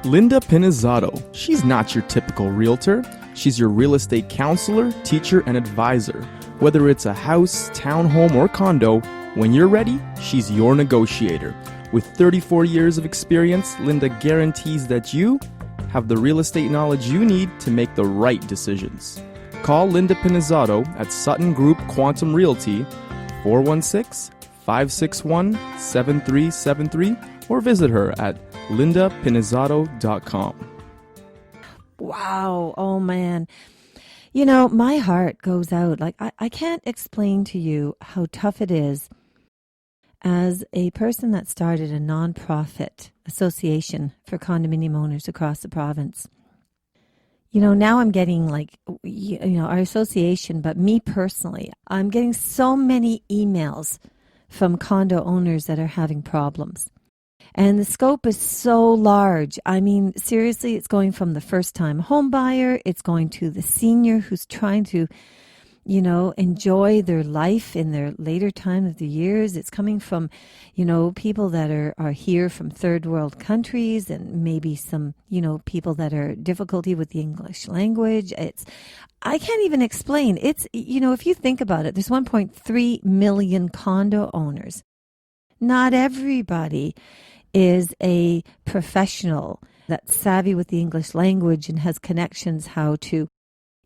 Linda Pinizzotto. She's not your typical realtor. She's your real estate counselor, teacher, and advisor. Whether it's a house, townhome, or condo, when you're ready, she's your negotiator. With 34 years of experience, Linda guarantees that you have the real estate knowledge you need to make the right decisions. Call Linda Pinizzotto at Sutton Group Quantum Realty, 416-561-7373, or visit her at lindapinizzotto.com. Wow. Oh, man. You know, my heart goes out. Like, I can't explain to you how tough it is as a person that started a nonprofit association for condominium owners across the province. You know, now I'm getting our association, but me personally, I'm getting so many emails from condo owners that are having problems. And the scope is so large. I mean, seriously, it's going from the first-time home buyer, it's going to the senior who's trying to, enjoy their life in their later time of the years. It's coming from, people that are here from third world countries, and maybe some, people that are difficulty with the English language. I can't even explain. It's, if you think about it, there's 1.3 million condo owners. Not everybody is a professional that's savvy with the English language and has connections how to,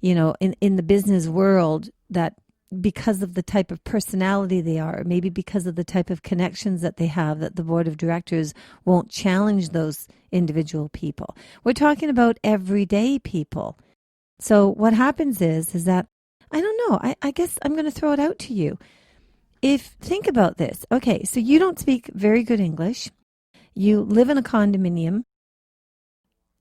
in the business world, that because of the type of personality they are, maybe because of the type of connections that they have, that the board of directors won't challenge those individual people. We're talking about everyday people. So what happens is that, I don't know, I guess I'm going to throw it out to you. Think about this. Okay, so you don't speak very good English. You live in a condominium.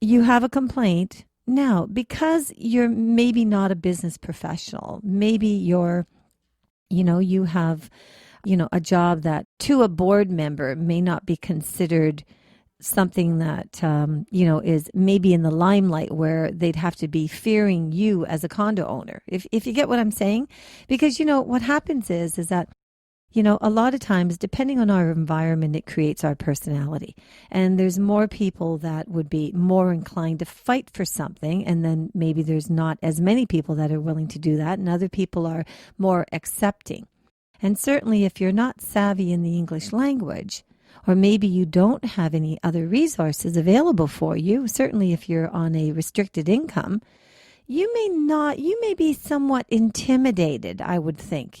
You have a complaint. Now, because you're maybe not a business professional, maybe you have, a job that to a board member may not be considered something that, is maybe in the limelight where they'd have to be fearing you as a condo owner. If you get what I'm saying? Because, what happens is that, a lot of times, depending on our environment, it creates our personality. And there's more people that would be more inclined to fight for something. And then maybe there's not as many people that are willing to do that. And other people are more accepting. And certainly if you're not savvy in the English language, or maybe you don't have any other resources available for you, certainly if you're on a restricted income, you may be somewhat intimidated, I would think,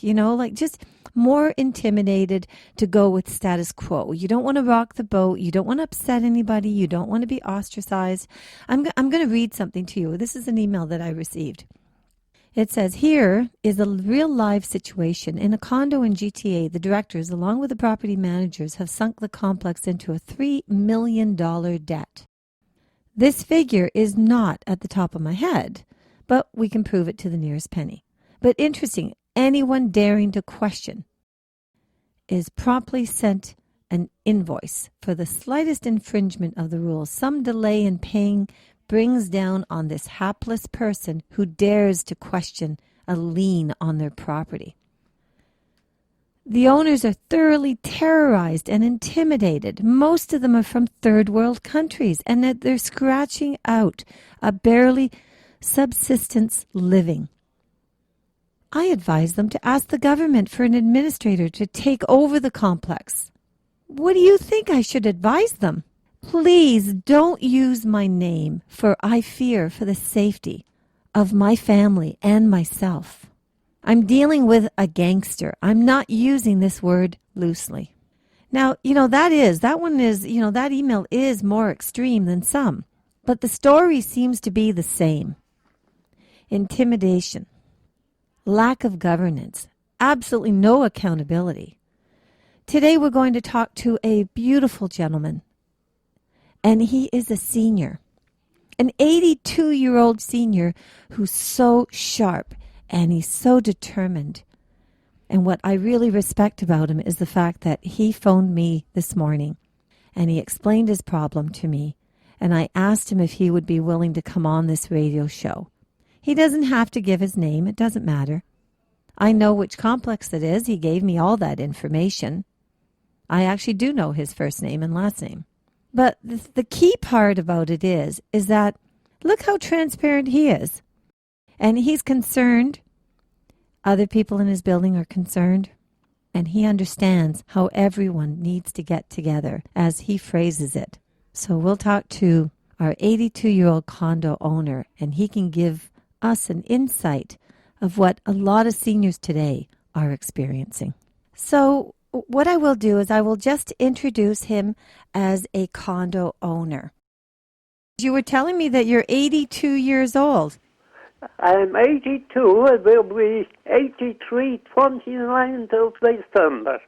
just more intimidated to go with status quo. You don't want to rock the boat. You don't want to upset anybody. You don't want to be ostracized. I'm going to read something to you. This is an email that I received. It says, here is a real live situation. In a condo in GTA, the directors, along with the property managers, have sunk the complex into a $3 million debt. This figure is not at the top of my head, but we can prove it to the nearest penny. But interesting, anyone daring to question is promptly sent an invoice for the slightest infringement of the rules. Some delay in paying brings down on this hapless person who dares to question a lien on their property. The owners are thoroughly terrorized and intimidated. Most of them are from third world countries, and that they're scratching out a barely subsistence living. I advise them to ask the government for an administrator to take over the complex. What do you think I should advise them? Please don't use my name, for I fear for the safety of my family and myself. I'm dealing with a gangster. I'm not using this word loosely. Now, that email is more extreme than some, but the story seems to be the same. Intimidation, lack of governance, absolutely no accountability. Today we're going to talk to a beautiful gentleman, and he is a senior, an 82-year-old senior who's so sharp and he's so determined. And what I really respect about him is the fact that he phoned me this morning and he explained his problem to me, and I asked him if he would be willing to come on this radio show. He doesn't have to give his name. It doesn't matter. I know which complex it is. He gave me all that information. I actually do know his first name and last name. But the key part about it is that look how transparent he is. And he's concerned. Other people in his building are concerned. And he understands how everyone needs to get together, as he phrases it. So we'll talk to our 82-year-old condo owner, and he can give us an insight of what a lot of seniors today are experiencing. So what I will do is I will just introduce him as a condo owner. You were telling me that you're 82 years old. I'm 82 and will be 83, 29 till December.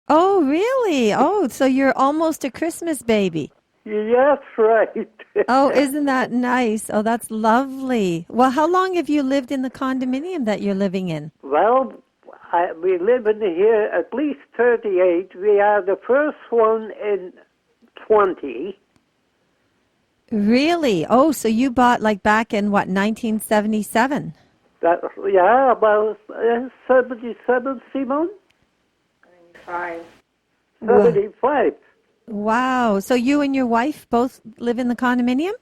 Oh, really? Oh, so you're almost a Christmas baby. Yes, right. Oh, isn't that nice? Oh, that's lovely. Well, how long have you lived in the condominium that you're living in? Well, we live in here at least 38. We are the first one in 20. Really? Oh, so you bought like back in what, 1977? Yeah, about 77, Simon? 75. 75. Wow. So you and your wife both live in the condominium?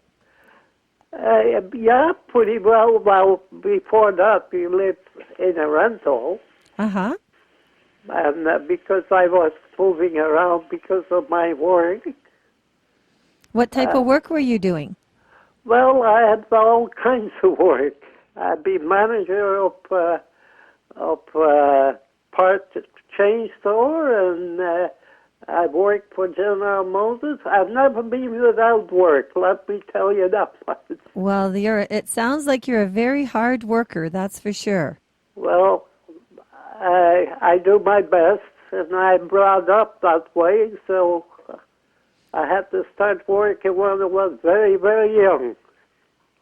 Yeah, pretty well. Well, before that, we lived in a rental. Uh-huh. And because I was moving around because of my work. What type of work were you doing? Well, I had all kinds of work. I'd be manager of part change store, and I worked for General Motors. I've never been without work, let me tell you that much. Well, it sounds like you're a very hard worker, that's for sure. Well, I do my best, and I'm brought up that way, so I had to start working when I was very, very young.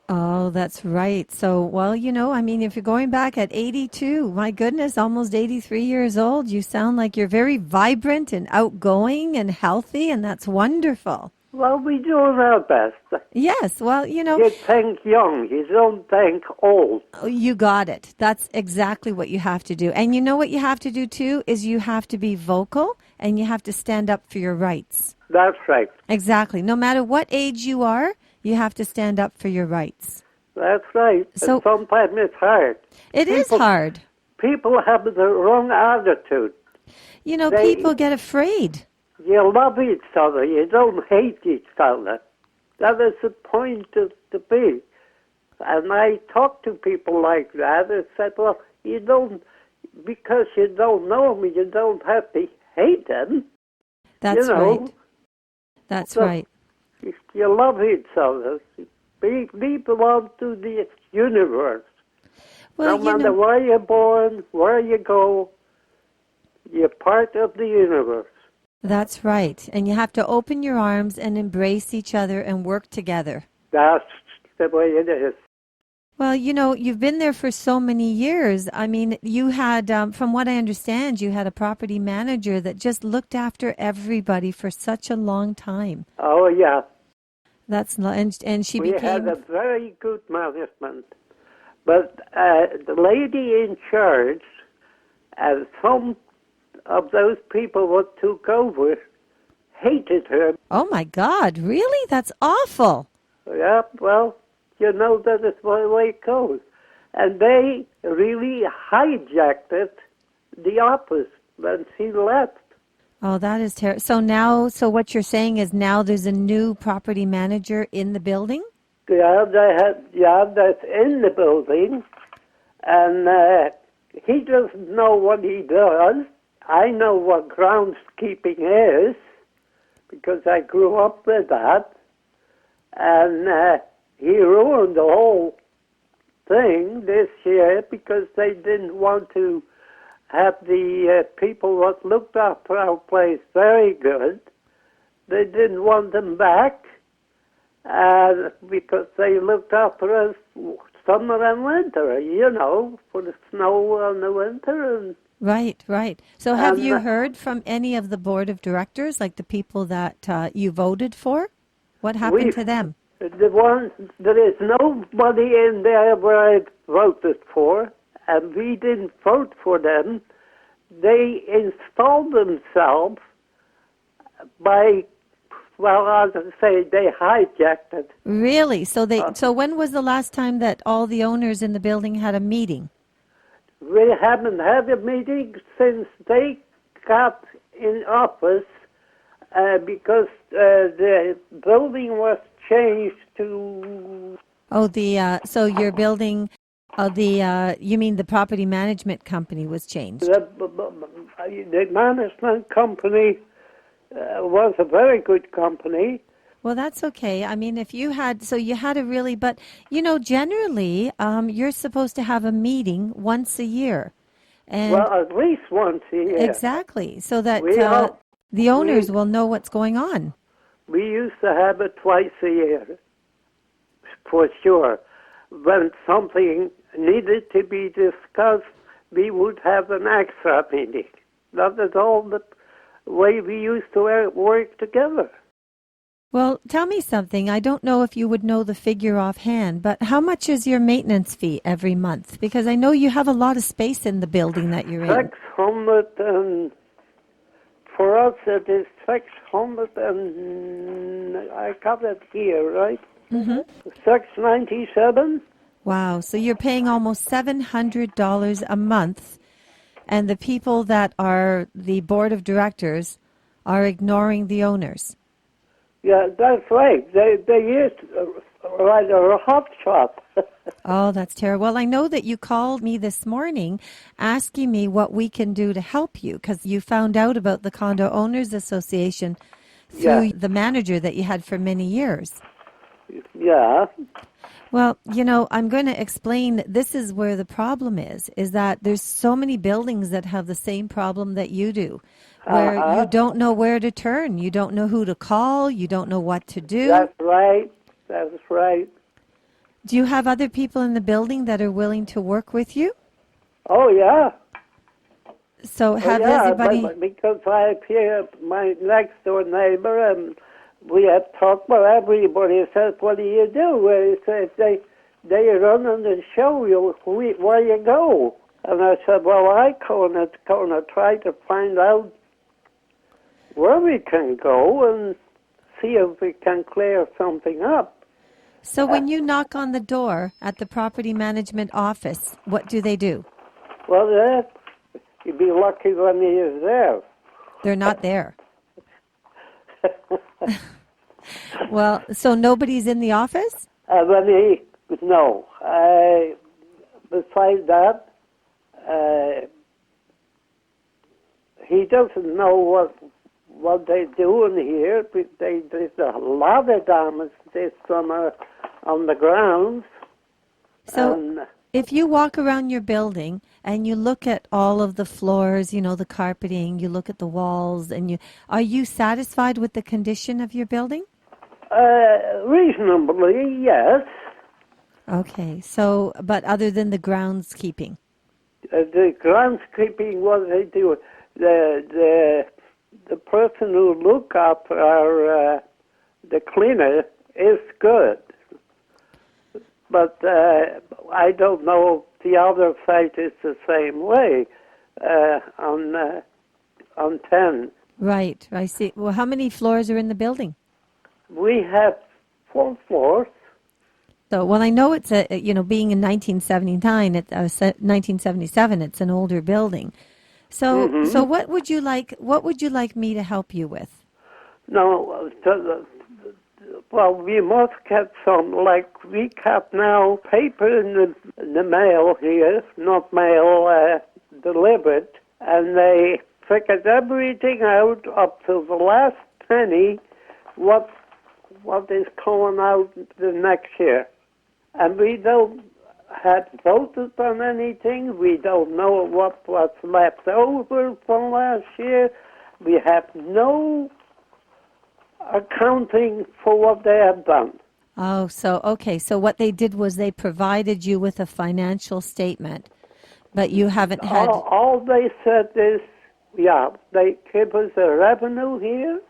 Oh, that's right. So, well, I mean, if you're going back at 82, my goodness, almost 83 years old, you sound like you're very vibrant and outgoing and healthy, and that's wonderful. Well, we do our best. Yes, well, You think young, you don't think old. You got it. That's exactly what you have to do. And you know what you have to do, too, is you have to be vocal and you have to stand up for your rights. That's right. Exactly. No matter what age you are, you have to stand up for your rights. That's right. So and sometimes it's hard. It is hard. People have the wrong attitude. People get afraid. You love each other. You don't hate each other. That is the point to be. And I talk to people like that and said, well, because you don't know me, you don't have to hate them. That's right. That's right. You love each other. We belong to the universe. Well, no matter where you're born, where you go, you're part of the universe. That's right. And you have to open your arms and embrace each other and work together. That's the way it is. Well, you've been there for so many years. I mean, you had, from what I understand, you had a property manager that just looked after everybody for such a long time. Oh, yeah. And she We became... had a very good management. But the lady in charge, and some of those people who took over, hated her. Oh, my God. Really? That's awful. Yeah, well, that is the way it goes. And they really hijacked it, the office, when she left. Oh, that is terrible. So what you're saying is now there's a new property manager in the building? Yeah, that's in the building. And he doesn't know what he does. I know what groundskeeping is, because I grew up with that. And he ruined the whole thing this year because they didn't want to have the people that looked after our place very good. They didn't want them back because they looked after us summer and winter, for the snow and the winter. And Right. So have you heard from any of the board of directors, like the people that you voted for? What happened to them? There is nobody in there where I voted for, and we didn't vote for them. They installed themselves by Well, as I say, they hijacked it. Really? So when was the last time that all the owners in the building had a meeting? We haven't had a meeting since they got in office because the building was changed to. Oh, so your building, you mean the property management company was changed? The management company was a very good company. Well, that's okay. I mean, if you had, so you had a really, but generally, you're supposed to have a meeting once a year, and Well, at least once a year. exactly, so that We all- the owners will know what's going on. We used to have it twice a year, for sure. When something needed to be discussed, we would have an extra meeting. That is all the way we used to work together. Well, tell me something. I don't know if you would know the figure offhand, but how much is your maintenance fee every month? Because I know you have a lot of space in the building that you're in. 600 and for us it is 600 and I got it here, right? Mm-hmm. 697. Wow. So you're paying almost $700 a month, and the people that are the board of directors are ignoring the owners. Yeah, that's right. They used rather a hot shot. Oh, that's terrible. Well, I know that you called me this morning asking me what we can do to help you because you found out about the Condo Owners Association through Yeah. the manager that you had for many years. Yeah. Well, I'm going to explain. This is where the problem is that there's so many buildings that have the same problem that you do, where you don't know where to turn. You don't know who to call. You don't know what to do. That's right. That's right. Do you have other people in the building that are willing to work with you? Oh, yeah. So have yeah, everybody... because I hear my next door neighbor and we have talked with everybody. Says, what do you do? He says, they run on and show you where you go. And I said, well, I gonna try to find out where we can go and see if we can clear something up. So when you knock on the door at the property management office, what do they do? Well, you'd be lucky when he is there. They're not there. Well, so nobody's in the office? No. Besides that, he doesn't know what they're doing here. There's a lot of damage this summer on the grounds. So if you walk around your building and you look at all of the floors, the carpeting, you look at the walls, and are you satisfied with the condition of your building? Reasonably, yes. Okay, so, but other than the groundskeeping? The groundskeeping, what they do, the person who look after our, the cleaner is good. But I don't know if the other site is the same way on 10. Right, I see. Well, how many floors are in the building? We have 4 floors. So, well, I know it's being in 1979, 1977, it's an older building. So, so what would you like? What would you like me to help you with? No, well, we must get some. Like we get now paper in the mail here, not mail delivered, and they figured everything out up to the last penny. What is coming out the next year. And we don't have voted on anything. We don't know what's left over from last year. We have no accounting for what they have done. Oh, so, okay. So what they did was they provided you with a financial statement, but you haven't had... All they said is, they give us a revenue here,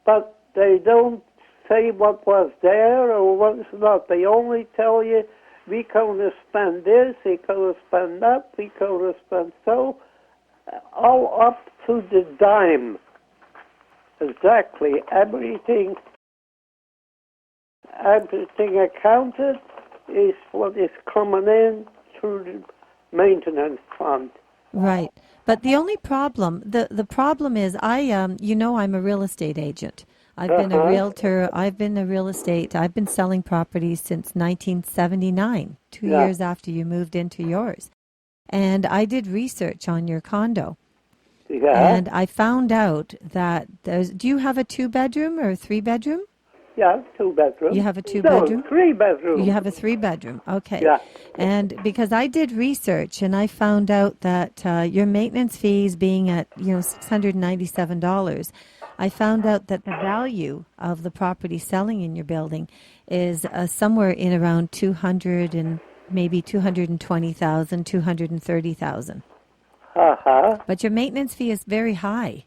but they don't say what was there or what's not. They only tell you, we're going to spend this, we're going to spend that, we're going to spend so, all up to the dime. Exactly, everything everything accounted is what is coming in through the maintenance fund. Right. But the only problem, the problem is I'm a real estate agent. I've been a realtor. I've been selling properties since 1979, 2 years after you moved into yours. And I did research on your condo. Yeah. And I found out that do you have a 2-bedroom or a 3-bedroom? Yeah, 2-bedroom. You have a 2-bedroom? No, 3-bedroom. You have a 3-bedroom. Okay. Yeah. And because I did research and I found out that your maintenance fees being at, $697, I found out that the value of the property selling in your building is somewhere in around 200 and maybe 220,000, 230,000. But your maintenance fee is very high.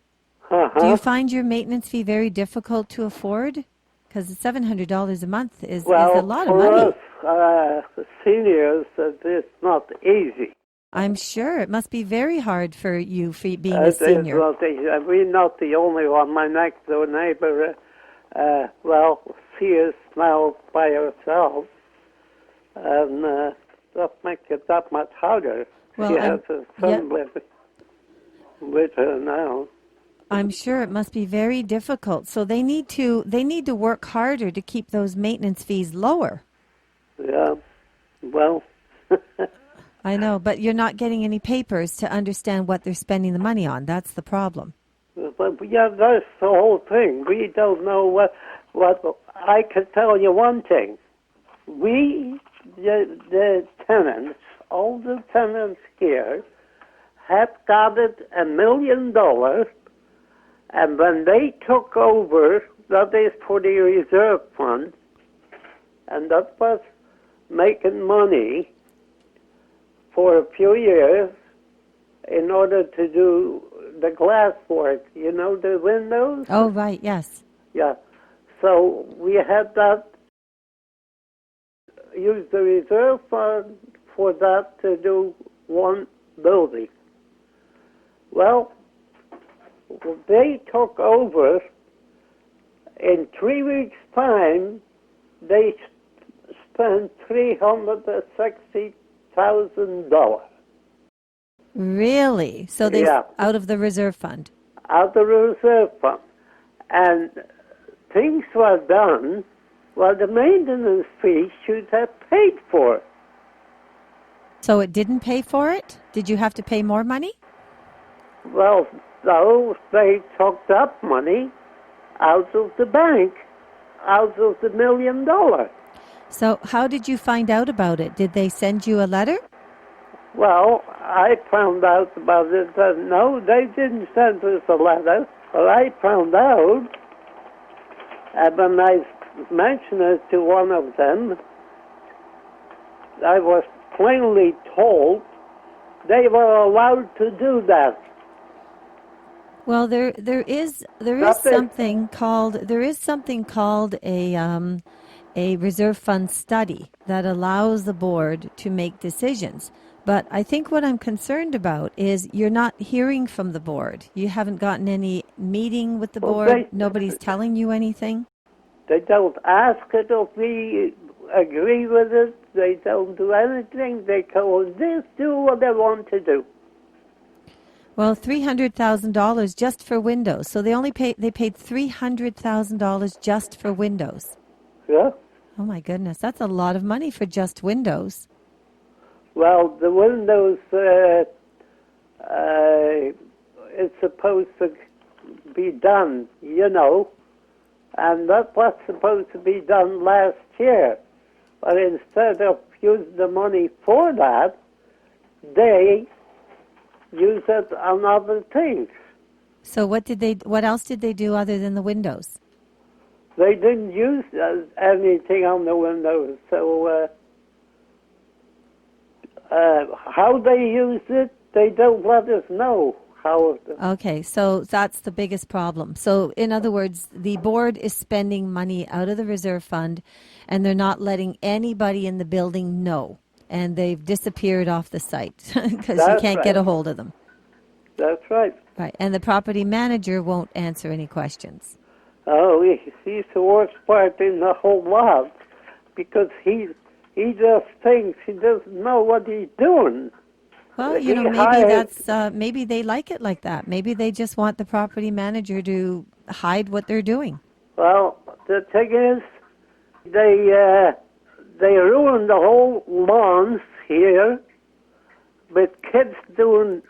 Do you find your maintenance fee very difficult to afford? Because $700 a month is a lot of money. For us seniors, it's not easy. I'm sure it must be very hard for you being a senior. It is not easy. We're not the only one. My next door neighbor, she is now by herself, and that makes it that much harder. Well, she has a son with her now. I'm sure it must be very difficult. So they need to work harder to keep those maintenance fees lower. Yeah, well. I know, but you're not getting any papers to understand what they're spending the money on. That's the problem. But yeah, that's the whole thing. We don't know what. I can tell you one thing. We, the tenants, all the tenants here, had gathered $1 million. And when they took over, that is for the reserve fund, and that was making money for a few years in order to do the glass work, the windows. Oh, right, yes. Yeah. So we had that, use the reserve fund for that to do one building. Well, they took over. In 3 weeks' time, they spent $360,000. Really? So they out of the reserve fund? Out of the reserve fund. And things were done, the maintenance fee should have paid for it. So it didn't pay for it? Did you have to pay more money? Well, no, they took that money out of the bank, out of the $1 million. So how did you find out about it? Did they send you a letter? Well, I found out about it. No, they didn't send us a letter. But I found out, and when I mentioned it to one of them, I was plainly told they were allowed to do that. Well, there is something called a reserve fund study that allows the board to make decisions. But I think what I'm concerned about is you're not hearing from the board. You haven't gotten any meeting with the board. Nobody's telling you anything. They don't ask it if we agree with it. They don't do anything. They go, just do what they want to do. Well, $300,000 just for windows. So they paid $300,000 just for windows. Yeah. Oh my goodness, that's a lot of money for just windows. Well, the windows, it's supposed to be done, and that was supposed to be done last year. But instead of using the money for that, they use it on other things. So what else did they do other than the windows? They didn't use anything on the windows, so how they used it, they don't let us know how. Okay, so that's the biggest problem. So in other words, the board is spending money out of the reserve fund, and they're not letting anybody in the building know. And they've disappeared off the site because you can't get a hold of them. That's right. Right, and the property manager won't answer any questions. Oh, he's the worst part in the whole lot. because he just thinks he doesn't know what he's doing. Well, He maybe hired- maybe they like it like that. Maybe they just want the property manager to hide what they're doing. Well, the thing is, they ruined the whole lawns here with kids doing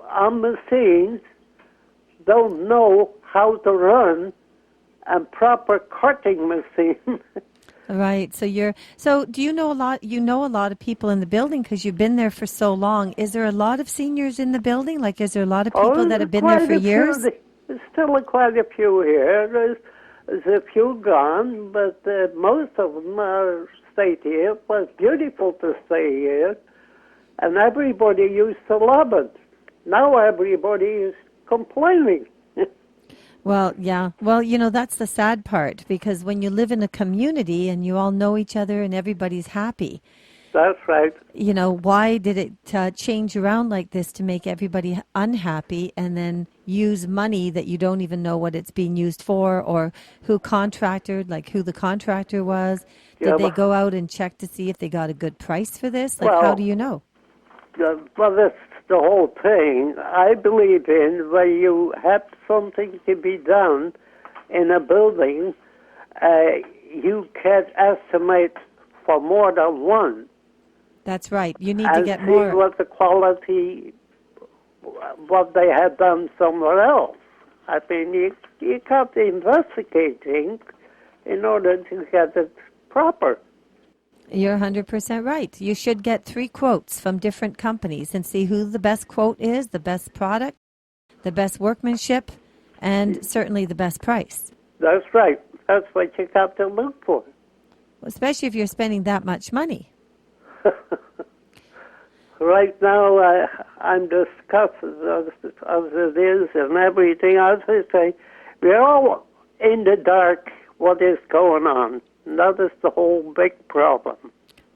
on machines, don't know how to run a proper cutting machine. Right. So do you know a lot? You know a lot of people in the building because you've been there for so long. Is there a lot of seniors in the building? Like, is there a lot of people that have been there for years? There's still quite a few here. There's a few gone, but most of them stayed here. It was beautiful to stay here, and everybody used to love it. Now everybody is complaining. Well, yeah. Well, that's the sad part because when you live in a community and you all know each other and everybody's happy, That's right. Why did it change around like this to make everybody unhappy and then use money that you don't even know what it's being used for or who the contractor was? Did they go out and check to see if they got a good price for this? How do you know? Well, that's the whole thing. I believe in where you have something to be done in a building, you can estimate for more than one. That's right. You need to get see more. What the quality, what they had done somewhere else. I mean, you can't investigate things in order to get it proper. You're 100% right. You should get 3 quotes from different companies and see who the best quote is, the best product, the best workmanship, and certainly the best price. That's right. That's what you got to look for. Especially if you're spending that much money. Right now, I'm disgusted as it is and everything. As I say, we're all in the dark what is going on. And that is the whole big problem.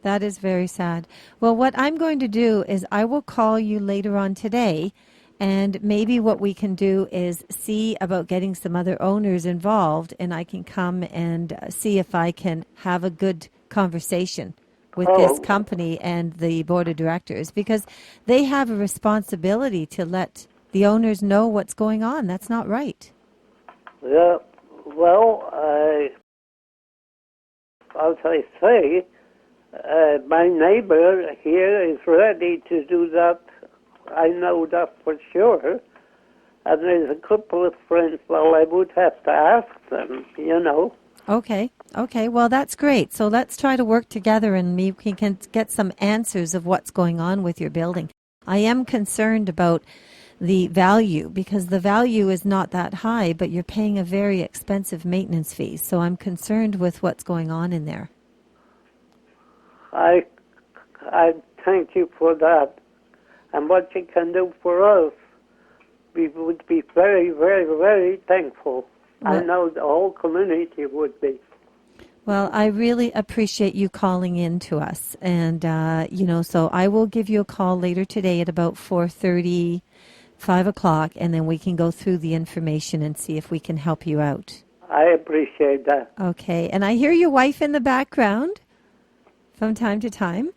That is very sad. Well, what I'm going to do is I will call you later on today, and maybe what we can do is see about getting some other owners involved, and I can come and see if I can have a good conversation with this company and the board of directors, because they have a responsibility to let the owners know what's going on. That's not right. Yeah, well, as I say, my neighbor here is ready to do that. I know that for sure. And there's a couple of friends, well, I would have to ask them, Okay. Well, that's great. So let's try to work together and we can get some answers of what's going on with your building. I am concerned about the value because the value is not that high, but you're paying a very expensive maintenance fee. So I'm concerned with what's going on in there. I thank you for that. And what you can do for us, we would be very, very, very thankful. I know the whole community would be. Well, I really appreciate you calling in to us. And, so I will give you a call later today at about 4:30, 5 o'clock, and then we can go through the information and see if we can help you out. I appreciate that. Okay. And I hear your wife in the background from time to time.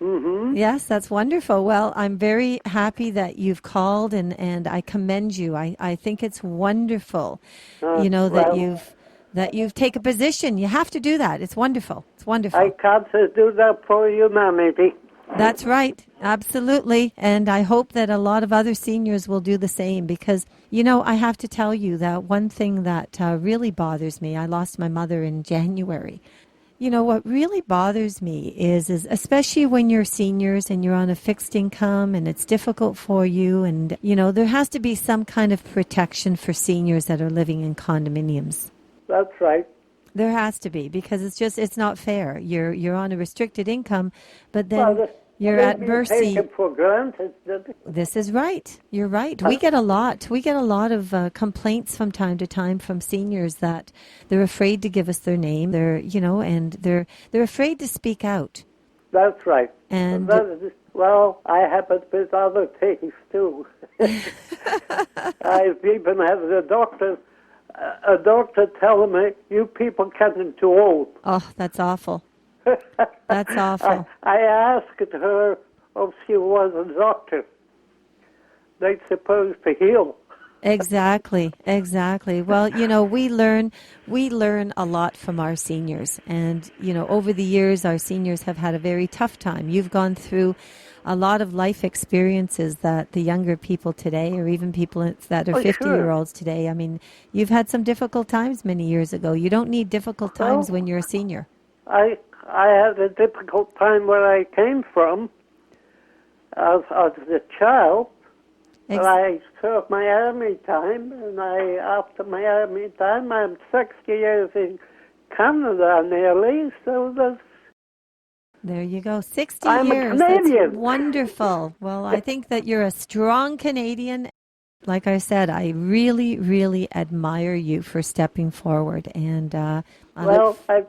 Mm-hmm. Yes, that's wonderful. Well, I'm very happy that you've called, and I commend you. I think it's wonderful, that you've taken a position. You have to do that. It's wonderful. It's wonderful. I can't do that for humanity. That's right. Absolutely. And I hope that a lot of other seniors will do the same because, I have to tell you that one thing that really bothers me, I lost my mother in January. What really bothers me is especially when you're seniors and you're on a fixed income and it's difficult for you. And, there has to be some kind of protection for seniors that are living in condominiums. That's right. There has to be because it's not fair. You're on a restricted income, but then you're at mercy. Taken for granted. This is right. You're right. We get a lot. We get a lot of complaints from time to time from seniors that they're afraid to give us their name. And they're afraid to speak out. That's right. And I have it with other things too. I've even had a doctor telling me, "You people getting too old." Oh, that's awful. That's awful. I asked her if she was a doctor. They're supposed to heal. Exactly. Well, we learn a lot from our seniors, and over the years our seniors have had a very tough time. You've gone through a lot of life experiences that the younger people today, or even people that are Oh, 50-year-olds today, I mean, you've had some difficult times many years ago. You don't need difficult times Well, when you're a senior. I had a difficult time where I came from as a child. But I served my army time, and after my army time, I'm 60 years in Canada nearly, so There you go. 60 I'm a years. That's Canadian. wonderful. Well, I think that you're a strong Canadian. Like I said, I really, really admire you for stepping forward. And I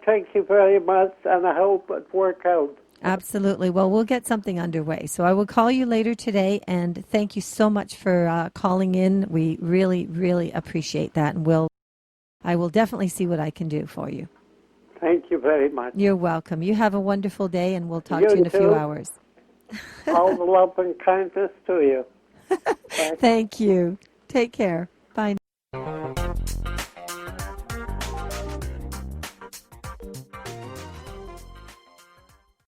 thank you very much, and I hope it works out. Absolutely. Well, we'll get something underway. So I will call you later today, and thank you so much for calling in. We really, really appreciate that, and I will definitely see what I can do for you. Thank you very much. You're welcome. You have a wonderful day, and we'll talk You to you in a few too. hours. All the love and kindness to you. Bye. Thank you. Take care.